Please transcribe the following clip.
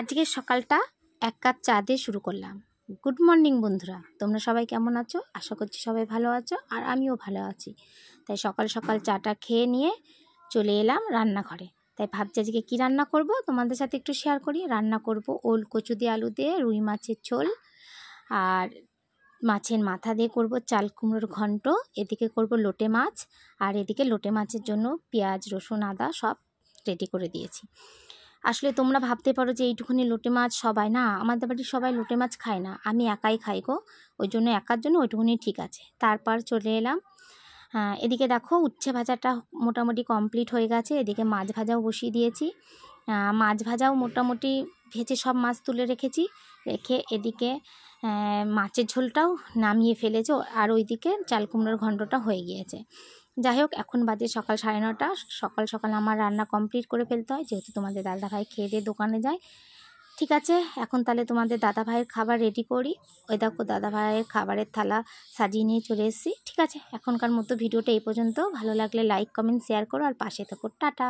আজকে সকালটা এক কাপ চা দিয়ে শুরু করলাম। গুড মর্নিং বন্ধুরা, তোমরা সবাই কেমন আছো? আশা করছি সবাই ভালো আছো, আর আমিও ভালো আছি। তাই সকাল সকাল চাটা খেয়ে নিয়ে চলে এলাম রান্নাঘরে। তাই ভাবছি আজকে কী রান্না করব তোমাদের সাথে একটু শেয়ার করি। রান্না করব ওল কচু দিয়ে আলু দিয়ে রুই মাছের ঝোল, আর মাছের মাথা দিয়ে করব চাল কুমড়োর ঘন্ট। এদিকে করব লোটে মাছ, আর এদিকে লোটে মাছের জন্য পেঁয়াজ রসুন আদা সব রেডি করে দিয়েছি। আসলে তোমরা ভাবতে পারো যে এইটুকুনি লোটে মাছ সবাই না, আমাদের বাড়ির সবাই লোটে মাছ খায় না, আমি একাই খাই গো। ওই জন্য একার জন্য ওইটুকুনি ঠিক আছে। তারপর চলে এলাম এদিকে দেখো উচ্ছে ভাজাটা মোটামুটি কমপ্লিট হয়ে গেছে। এদিকে মাছ ভাজাও বসিয়ে দিয়েছি। মাছ ভাজাও মোটামুটি ভেজে সব মাছ তুলে রেখেছি। রেখে এদিকে মাছের ঝোলটাও নামিয়ে ফেলেছে, আর ওইদিকে চাল কুমড়োর ঘন্টটা হয়ে গিয়েছে। যাই হোক, এখন বাজে সকাল 9:30। সকাল সকাল আমার রান্না কমপ্লিট করে ফেলতে হয়, যেহেতু তোমাদের দাদাভাই খেয়ে দিয়ে দোকানে যায়। ঠিক আছে, এখন তাহলে তোমাদের দাদাভাইয়ের খাবার রেডি করি। ওই দেখো দাদাভাইয়ের খাবারের থালা সাজিয়ে নিয়ে চলে এসেছি। ঠিক আছে, এখনকার মতো ভিডিওটা এই পর্যন্ত। ভালো লাগলে লাইক কমেন্ট শেয়ার করো, আর পাশে থাকো। টাটা।